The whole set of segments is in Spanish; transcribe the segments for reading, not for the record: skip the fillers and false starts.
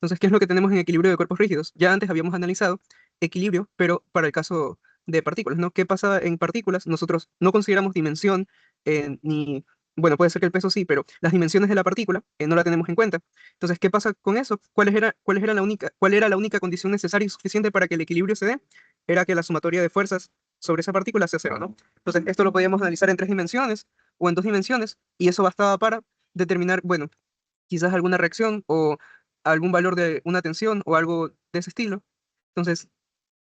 Entonces, ¿qué es lo que tenemos en equilibrio de cuerpos rígidos? Ya antes habíamos analizado equilibrio, pero para el caso de partículas, ¿no? ¿Qué pasa en partículas? Nosotros no consideramos dimensión ni, bueno, puede ser que el peso sí, pero las dimensiones de la partícula no la tenemos en cuenta. Entonces, ¿qué pasa con eso? Cuál era la única condición necesaria y suficiente para que el equilibrio se dé? Era que la sumatoria de fuerzas sobre esa partícula sea cero, ¿no? Entonces, esto lo podíamos analizar en tres dimensiones o en dos dimensiones, y eso bastaba para determinar, bueno, quizás alguna reacción o algún valor de una tensión o algo de ese estilo. Entonces,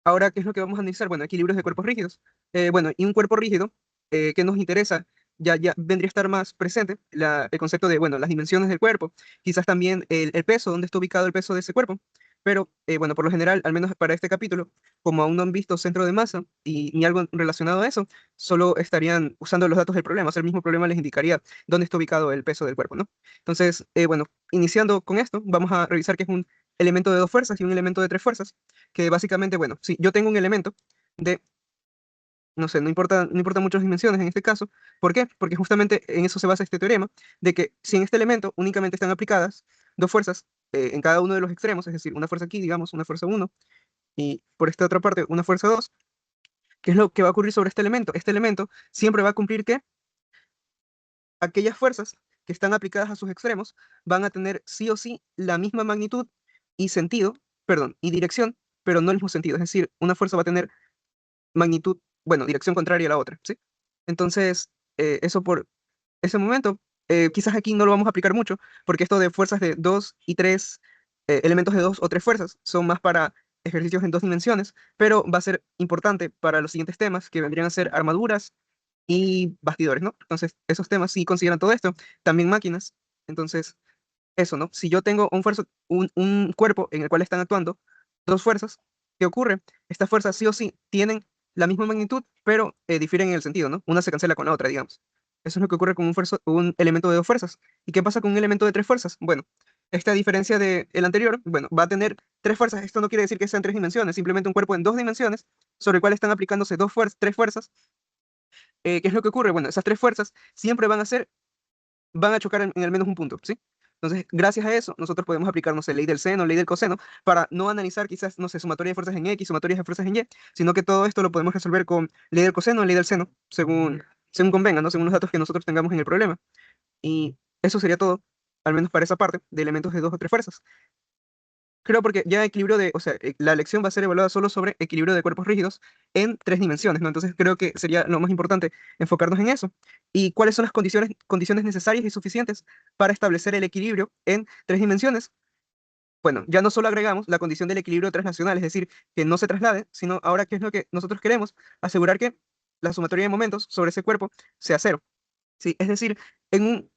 ahora, ¿qué es lo que vamos a analizar? Bueno, equilibrios de cuerpos rígidos. Bueno, y un cuerpo rígido, ¿qué nos interesa? Ya vendría a estar más presente el concepto de, bueno, las dimensiones del cuerpo, quizás también el peso, dónde está ubicado el peso de ese cuerpo. Pero, bueno, por lo general, al menos para este capítulo, como aún no han visto centro de masa y ni algo relacionado a eso, solo estarían usando los datos del problema. O sea, el mismo problema les indicaría dónde está ubicado el peso del cuerpo, ¿no? Entonces, bueno, iniciando con esto, vamos a revisar que es un elemento de dos fuerzas y un elemento de tres fuerzas, que básicamente, bueno, si yo tengo un elemento de, no sé, no importa muchas dimensiones en este caso. ¿Por qué? Porque justamente en eso se basa este teorema, de que si en este elemento únicamente están aplicadas dos fuerzas en cada uno de los extremos, es decir, una fuerza aquí, digamos, una fuerza uno, y por esta otra parte una fuerza 2, ¿qué es lo que va a ocurrir sobre este elemento? Este elemento siempre va a cumplir que aquellas fuerzas que están aplicadas a sus extremos van a tener sí o sí la misma magnitud y sentido, perdón, y dirección, pero no el mismo sentido. Es decir, una fuerza va a tener magnitud, bueno, dirección contraria a la otra, ¿sí? Entonces, eso por ese momento, quizás aquí no lo vamos a aplicar mucho, porque esto de fuerzas de dos y tres, elementos de dos o tres fuerzas, son más para ejercicios en dos dimensiones, pero va a ser importante para los siguientes temas, que vendrían a ser armaduras y bastidores, ¿no? Entonces, esos temas sí consideran todo esto, también máquinas. Entonces, eso, ¿no? Si yo tengo un cuerpo en el cual están actuando dos fuerzas, ¿qué ocurre? Estas fuerzas sí o sí tienen la misma magnitud, pero difieren en el sentido, ¿no? Una se cancela con la otra, digamos. Eso es lo que ocurre con un elemento de dos fuerzas. ¿Y qué pasa con un elemento de tres fuerzas? Bueno, esta diferencia del anterior, bueno, va a tener tres fuerzas. Esto no quiere decir que sean tres dimensiones, simplemente un cuerpo en dos dimensiones sobre el cual están aplicándose tres fuerzas. ¿Qué es lo que ocurre? Bueno, esas tres fuerzas siempre van a chocar en al menos un punto, ¿sí? Entonces, gracias a eso, nosotros podemos aplicar, no sé, ley del seno, ley del coseno, para no analizar quizás, no sé, sumatoria de fuerzas en X, sumatoria de fuerzas en Y, sino que todo esto lo podemos resolver con ley del coseno, ley del seno, según convenga, ¿no? Según los datos que nosotros tengamos en el problema. Y eso sería todo, al menos para esa parte, de elementos de dos o tres fuerzas. Creo porque ya equilibrio o sea, la lección va a ser evaluada solo sobre equilibrio de cuerpos rígidos en tres dimensiones, ¿no? Entonces creo que sería lo más importante enfocarnos en eso. ¿Y cuáles son las condiciones necesarias y suficientes para establecer el equilibrio en tres dimensiones? Bueno, ya no solo agregamos la condición del equilibrio transnacional, es decir, que no se traslade, sino ahora, ¿qué es lo que nosotros queremos? Asegurar que la sumatoria de momentos sobre ese cuerpo sea cero, ¿sí? Es decir, en un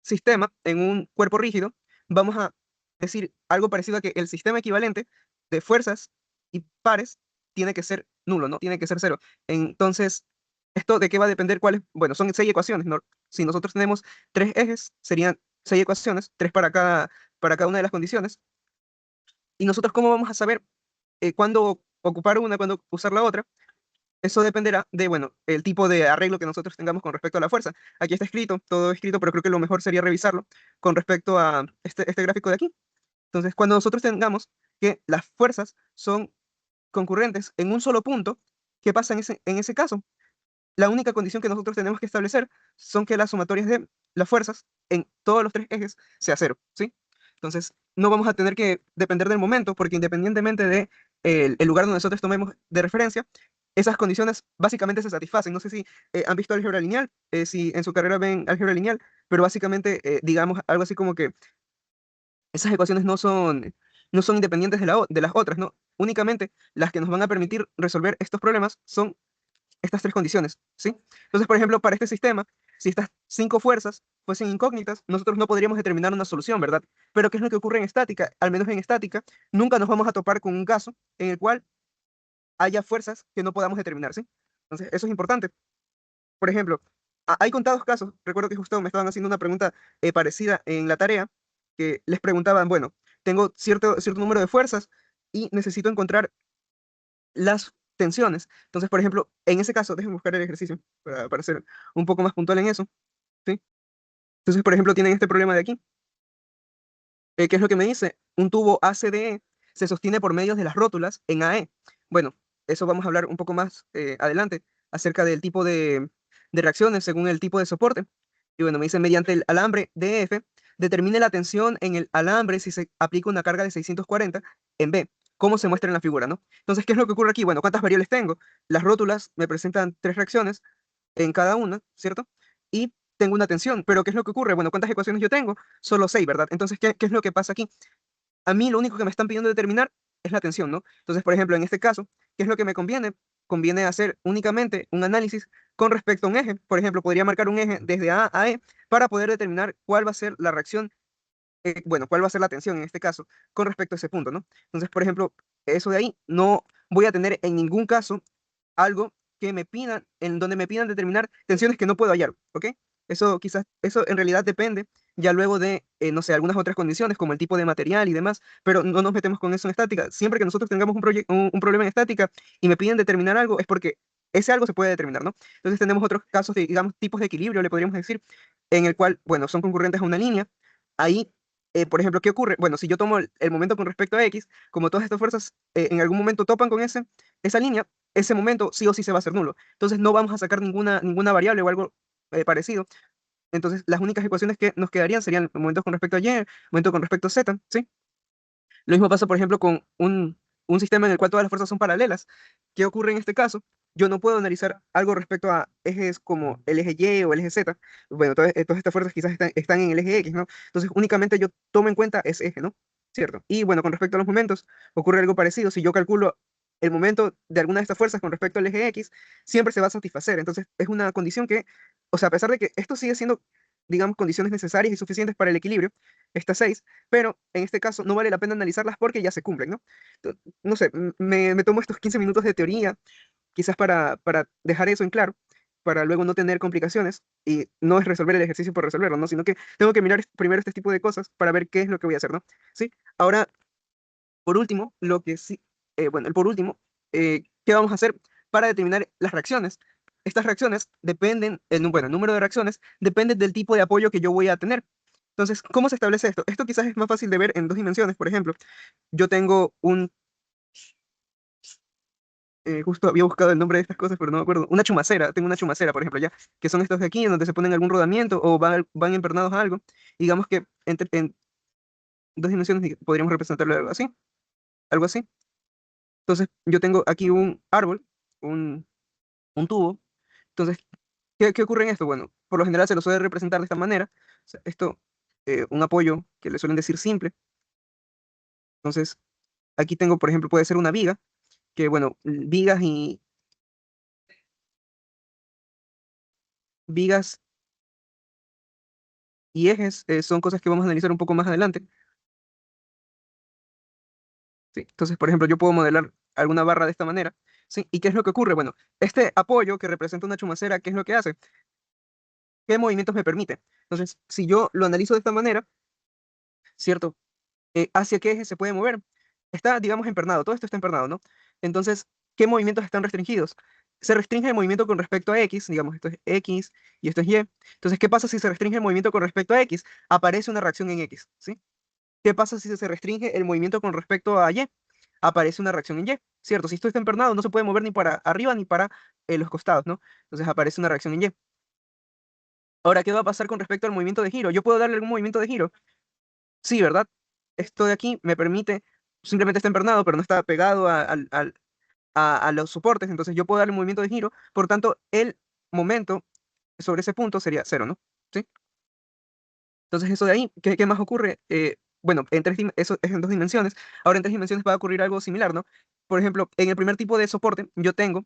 sistema, en un cuerpo rígido, vamos a decir algo parecido a que el sistema equivalente de fuerzas y pares tiene que ser nulo, ¿no? Tiene que ser cero. Entonces, ¿esto de qué va a depender? ¿Cuáles? Bueno, son seis ecuaciones, ¿no? Si nosotros tenemos tres ejes, serían seis ecuaciones, tres para cada una de las condiciones. ¿Y nosotros cómo vamos a saber cuándo ocupar una, cuándo usar la otra? Eso dependerá de, bueno, el tipo de arreglo que nosotros tengamos con respecto a la fuerza. Aquí está escrito, todo escrito, pero creo que lo mejor sería revisarlo con respecto a este gráfico de aquí. Entonces, cuando nosotros tengamos que las fuerzas son concurrentes en un solo punto, ¿qué pasa en ese caso? La única condición que nosotros tenemos que establecer son que las sumatorias de las fuerzas en todos los tres ejes sea cero, ¿sí? Entonces, no vamos a tener que depender del momento, porque independientemente de el lugar donde nosotros tomemos de referencia, esas condiciones básicamente se satisfacen. No sé si han visto álgebra lineal, si en su carrera ven álgebra lineal, pero básicamente, digamos, algo así como que esas ecuaciones no son independientes de las otras, ¿no? Únicamente las que nos van a permitir resolver estos problemas son estas tres condiciones, ¿sí? Entonces, por ejemplo, para este sistema, si estas cinco fuerzas fuesen incógnitas, nosotros no podríamos determinar una solución, ¿verdad? Pero ¿qué es lo que ocurre en estática? Al menos en estática, nunca nos vamos a topar con un caso en el cual haya fuerzas que no podamos determinar, ¿sí? Entonces, eso es importante. Por ejemplo, hay contados casos, recuerdo que justo me estaban haciendo una pregunta parecida en la tarea, que les preguntaban, bueno, tengo cierto número de fuerzas y necesito encontrar las tensiones. Entonces, por ejemplo, en ese caso, déjenme buscar el ejercicio para ser un poco más puntual en eso, ¿sí? Entonces, por ejemplo, tienen este problema de aquí. ¿Qué es lo que me dice? Un tubo ACDE se sostiene por medio de las rótulas en AE. Bueno, eso vamos a hablar un poco más adelante acerca del tipo de reacciones según el tipo de soporte. Y bueno, me dice, mediante el alambre DF, determine la tensión en el alambre si se aplica una carga de 640 en B, como se muestra en la figura, ¿no? Entonces, ¿qué es lo que ocurre aquí? Bueno, ¿cuántas variables tengo? Las rótulas me presentan tres reacciones en cada una, ¿cierto? Y tengo una tensión, pero ¿qué es lo que ocurre? Bueno, ¿cuántas ecuaciones yo tengo? Solo seis, ¿verdad? Entonces, ¿qué es lo que pasa aquí? A mí lo único que me están pidiendo determinar es la tensión, ¿no? Entonces, por ejemplo, en este caso, ¿qué es lo que me conviene? Conviene hacer únicamente un análisis con respecto a un eje. Por ejemplo, podría marcar un eje desde A a E para poder determinar cuál va a ser la reacción, bueno, cuál va a ser la tensión en este caso con respecto a ese punto, ¿no? Entonces, por ejemplo, eso de ahí no voy a tener en ningún caso algo que me pidan, en donde me pidan determinar tensiones que no puedo hallar, ¿ok? Eso quizás, eso en realidad depende ya luego de, no sé, algunas otras condiciones como el tipo de material y demás, pero no nos metemos con eso en estática. Siempre que nosotros tengamos un problema en estática y me piden determinar algo, es porque ese algo se puede determinar, ¿no? Entonces tenemos otros casos de, digamos, tipos de equilibrio, le podríamos decir, en el cual, bueno, son concurrentes a una línea. Ahí, por ejemplo, ¿qué ocurre? Bueno, si yo tomo el momento con respecto a X, como todas estas fuerzas en algún momento topan con esa línea, ese momento sí o sí se va a hacer nulo. Entonces no vamos a sacar ninguna variable o algo parecido. Entonces las únicas ecuaciones que nos quedarían serían momentos con respecto a y, momentos con respecto a z, ¿sí? Lo mismo pasa, por ejemplo, con un sistema en el cual todas las fuerzas son paralelas. ¿Qué ocurre en este caso? Yo no puedo analizar algo respecto a ejes como el eje Y o el eje Z. Bueno, todas estas fuerzas quizás están en el eje X, ¿no? Entonces únicamente yo tomo en cuenta ese eje, ¿no? ¿Cierto? Y bueno, con respecto a los momentos, ocurre algo parecido. Si yo calculo el momento de alguna de estas fuerzas con respecto al eje X, siempre se va a satisfacer. Entonces es una condición que, o sea, a pesar de que esto sigue siendo, digamos, condiciones necesarias y suficientes para el equilibrio, estas seis, pero en este caso no vale la pena analizarlas porque ya se cumplen, ¿no? No sé, me tomo estos 15 minutos de teoría, quizás para dejar eso en claro, para luego no tener complicaciones, y no es resolver el ejercicio por resolverlo, ¿no? Sino que tengo que mirar primero este tipo de cosas para ver qué es lo que voy a hacer, ¿no? ¿Sí? Ahora, por último, lo que sí, bueno, por último, ¿qué vamos a hacer para determinar las reacciones? Estas reacciones dependen, bueno, el número de reacciones depende del tipo de apoyo que yo voy a tener. Entonces, ¿cómo se establece esto? Esto quizás es más fácil de ver en dos dimensiones. Por ejemplo, yo tengo justo había buscado el nombre de estas cosas, pero no me acuerdo. Una chumacera, tengo una chumacera, por ejemplo, ya, que son estos de aquí, en donde se ponen algún rodamiento o van empernados a algo. Digamos que en dos dimensiones podríamos representarlo algo así, algo así. Entonces, yo tengo aquí un árbol, un, un tubo. Entonces, ¿qué ocurre en esto? Bueno, por lo general se lo suele representar de esta manera. O sea, esto, un apoyo que le suelen decir simple. Entonces, aquí tengo, por ejemplo, puede ser una viga, que bueno, vigas y ejes son cosas que vamos a analizar un poco más adelante. ¿Sí? Entonces, por ejemplo, yo puedo modelar alguna barra de esta manera. ¿Sí? ¿Y qué es lo que ocurre? Bueno, este apoyo que representa una chumacera, ¿qué es lo que hace? ¿Qué movimientos me permite? Entonces, si yo lo analizo de esta manera, ¿cierto? ¿Hacia qué eje se puede mover? Está, digamos, empernado, todo esto está empernado, ¿no? Entonces, ¿qué movimientos están restringidos? Se restringe el movimiento con respecto a X, digamos, esto es X y esto es Y. Entonces, ¿qué pasa si se restringe el movimiento con respecto a X? Aparece una reacción en X, ¿sí? ¿Qué pasa si se restringe el movimiento con respecto a Y? Aparece una reacción en Y, ¿cierto? Si esto está empernado, no se puede mover ni para arriba ni para los costados, ¿no? Entonces aparece una reacción en Y. Ahora, ¿qué va a pasar con respecto al movimiento de giro? ¿Yo puedo darle algún movimiento de giro? Sí, ¿verdad? Esto de aquí me permite, simplemente está empernado, pero no está pegado a los soportes, entonces yo puedo darle un movimiento de giro, por tanto, el momento sobre ese punto sería cero, ¿no? ¿Sí? Entonces, eso de ahí, ¿qué más ocurre? Bueno, eso es en dos dimensiones. Ahora, en tres dimensiones va a ocurrir algo similar, ¿no? Por ejemplo, en el primer tipo de soporte, yo tengo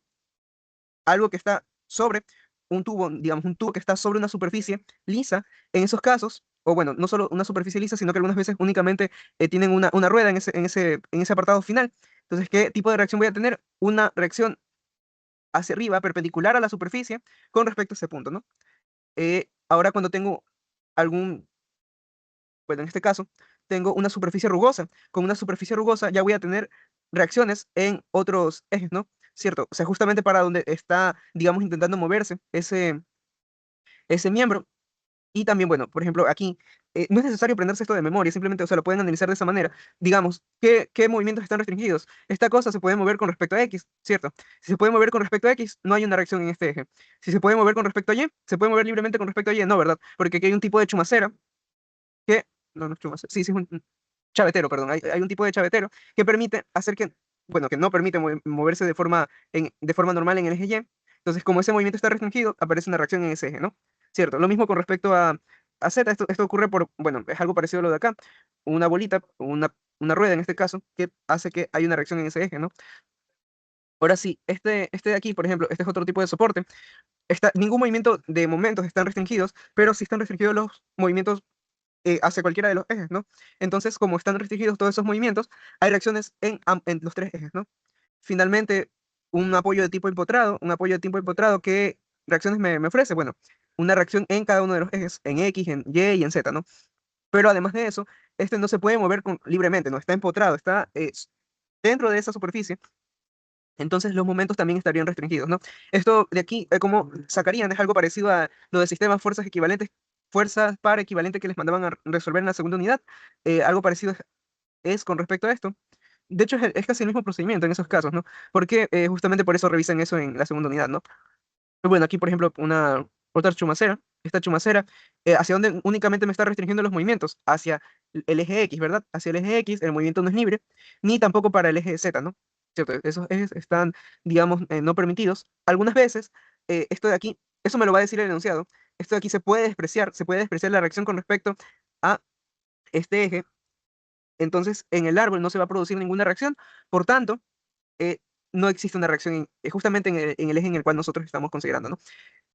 algo que está sobre un tubo, digamos, un tubo que está sobre una superficie lisa. En esos casos, o bueno, no solo una superficie lisa, sino que algunas veces únicamente tienen una rueda en ese apartado final. Entonces, ¿qué tipo de reacción voy a tener? Una reacción hacia arriba, perpendicular a la superficie, con respecto a ese punto, ¿no? Ahora, cuando tengo algún bueno, en este caso, tengo una superficie rugosa. Con una superficie rugosa ya voy a tener reacciones en otros ejes, ¿no? ¿Cierto? O sea, justamente para donde está, digamos, intentando moverse ese miembro. Y también, bueno, por ejemplo, aquí no es necesario aprenderse esto de memoria, simplemente, o sea, lo pueden analizar de esa manera. Digamos, ¿qué movimientos están restringidos? Esta cosa se puede mover con respecto a X, ¿cierto? Si se puede mover con respecto a X, no hay una reacción en este eje. Si se puede mover con respecto a Y, se puede mover libremente con respecto a Y, no, ¿verdad? Porque aquí hay un tipo de chumacera que, no, no es chumacera, sí, sí, es un chavetero, perdón, hay un tipo de chavetero que permite hacer que, bueno, que no permite moverse de forma normal en el eje Y. Entonces, como ese movimiento está restringido, aparece una reacción en ese eje, ¿no? ¿Cierto? Lo mismo con respecto a Z, esto ocurre bueno, es algo parecido a lo de acá, una bolita, una rueda en este caso, que hace que hay una reacción en ese eje, ¿no? Ahora sí, este de aquí, por ejemplo, este es otro tipo de soporte. Ningún movimiento de momentos están restringidos, pero sí están restringidos los movimientos hacia cualquiera de los ejes, ¿no? Entonces, como están restringidos todos esos movimientos, hay reacciones en los tres ejes, ¿no? Finalmente, un apoyo de tipo empotrado, ¿qué reacciones me ofrece? Bueno, una reacción en cada uno de los ejes, en X, en Y y en Z, ¿no? Pero además de eso, este no se puede mover libremente, no está empotrado, está dentro de esa superficie, entonces los momentos también estarían restringidos, ¿no? Esto de aquí, como sacarían, es algo parecido a lo de sistemas fuerzas equivalentes, fuerzas par equivalente que les mandaban a resolver en la segunda unidad. Algo parecido es con respecto a esto. De hecho, es casi el mismo procedimiento en esos casos, ¿no? Porque justamente por eso revisan eso en la segunda unidad, ¿no? Bueno, aquí, por ejemplo, otra chumacera. Esta chumacera, ¿hacia dónde únicamente me está restringiendo los movimientos? Hacia el eje X, ¿verdad? Hacia el eje X, el movimiento no es libre, ni tampoco para el eje Z, ¿no? ¿Cierto? Esos ejes están, digamos, no permitidos. Algunas veces, esto de aquí, eso me lo va a decir el enunciado, esto de aquí se puede despreciar la reacción con respecto a este eje. Entonces, en el árbol no se va a producir ninguna reacción, por tanto, eh, no existe una reacción justamente en el eje en el cual nosotros estamos considerando, ¿no?